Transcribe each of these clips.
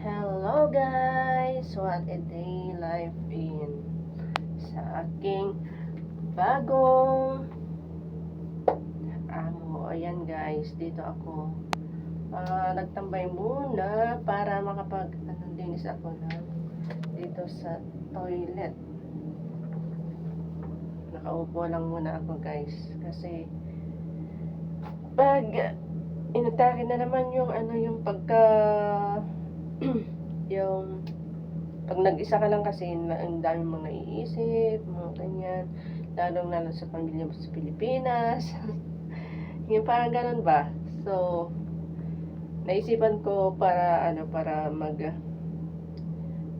Hello guys! What a day life in sa aking bagong ayan guys, dito ako nagtambay muna para linis ako na dito sa toilet. Nakaupo lang muna ako guys kasi pag inatake na naman yung yung pagka yung pag nag-isa ka lang kasi ang daming mga iisip, mga ganyan, lalong lalo sa pamilya mo sa Pilipinas. Yung parang ganun ba? So naisipan ko para mag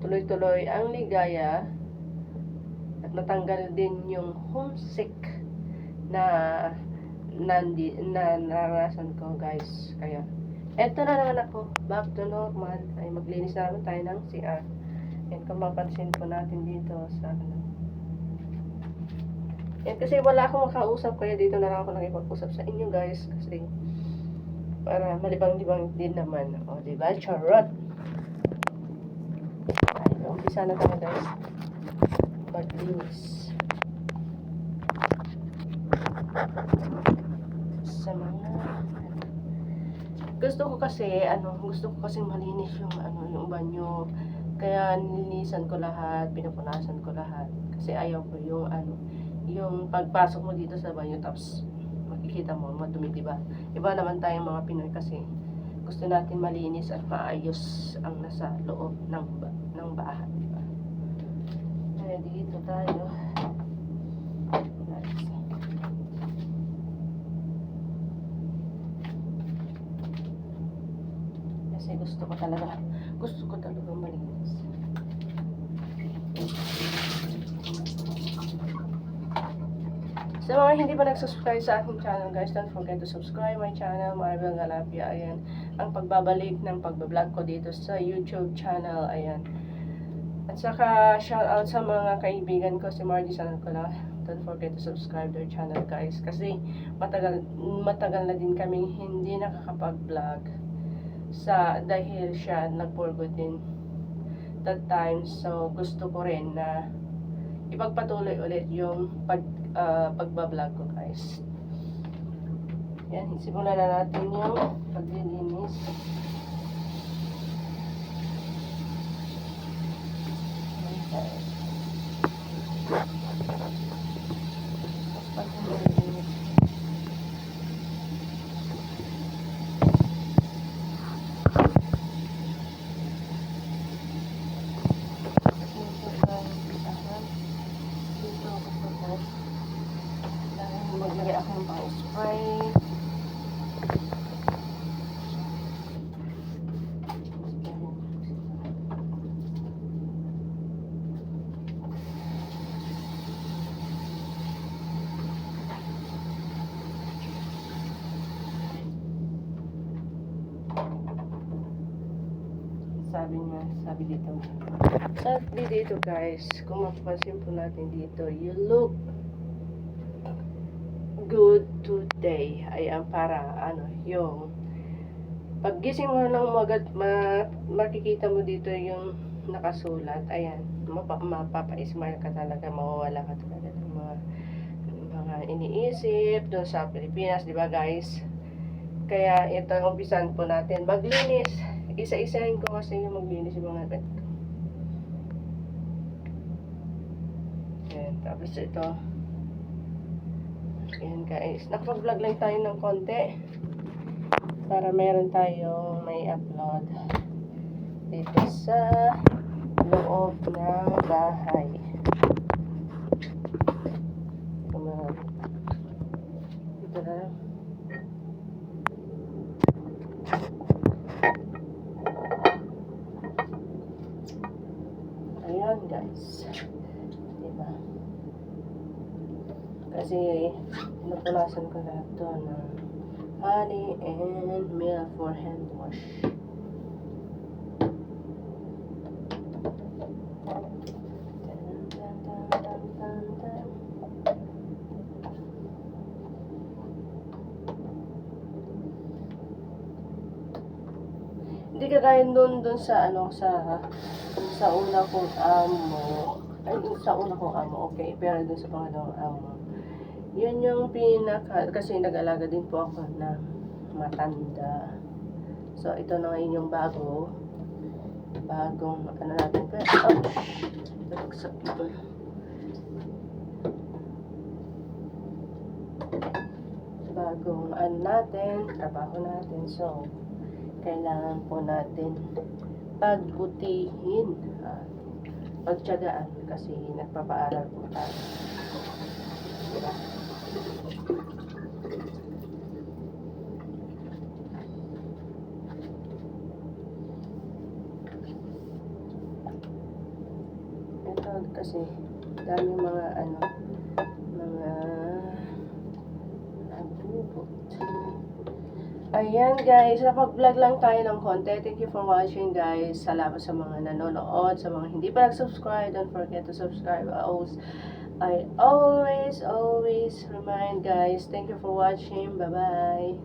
tuloy-tuloy ang ligaya at natanggal din yung homesick na naranasan ko guys. Kaya eto na naman ako, back to normal. Ay maglinis naman tayo ng CR. And kung mapansin po natin dito sa kasi wala akong makausap, kaya dito na lang ako nakipag-usap sa inyo guys. Kasi para malibang-libang din naman. O diba? Charot! Ay, umpisa na tayo guys. Maglinis. Sa mga gusto ko kasi malinis yung banyo. Kaya nilinisan ko lahat, pinupunasan ko lahat. Kasi ayaw ko yung pagpasok mo dito sa banyo tapos makikita mo madumi, diba? Iba naman tayong mga Pinoy kasi gusto natin malinis at maayos ang nasa loob ng bahay, diba? Kaya dito tayo. Kasi gusto ko talaga malinis. Sa mga hindi pa nag-subscribe sa aking channel guys, don't forget to subscribe my channel, Maribel Galapia. Ayan, ang pagbabalik ng pagbablog ko dito sa YouTube channel. Ayan. At saka shout out sa mga kaibigan ko, si Margie Sanalcola. Don't forget to subscribe their channel guys. Kasi matagal na din kami hindi nakakapag-vlog dahil siya nag-forgo din that time. So gusto ko rin na ipagpatuloy ulit yung pagbablog ko guys. Yan, simulan na natin yung paglilinis. Maglagay ako ng pang-spray. Sabi dito guys, kung mapapansin po natin dito, you look good today. Ayan, para yung paggising mo ng umaga, makikita mo dito yung nakasulat. Ayan, mapapa-smile ka talaga, mawawala ka talaga ng mga iniisip doon sa Pilipinas, di ba guys? Kaya ito, umpisan po natin maglinis. Isa-isahin ko kasi yung maglinis yung mga ganito. Ayan, tapos ito. Ayan guys, nakapag-vlog lang tayo ng konti para meron tayong may upload dito sa loob ng bahay. Dito na. Ayan guys, diba? Kasi napunasan ko lahat to ng honey and milk for hand wash. Hindi ka kagaya dun sa ano sa una kong amo. Ay, sa una kong amo, okay. Pero dun sa pangalawang amo, yun yung pinaka, kasi nag-alaga din po ako na matanda. So, ito na ngayon yung bagong, ano natin pa, nabagsak ito. Bagong, ano natin, trabaho natin. So, kailangan po natin pagbutihin, pagtiyagaan, kasi nagpapaaral po tayo. Diba? Ito kasi dami mga mga abubot. Ayan guys, napag-vlog lang tayo ng konti. Thank you for watching guys. Salamat sa mga nanonood, sa mga hindi pa nag-subscribe, don't forget to subscribe. I always remind guys, thank you for watching. Bye bye.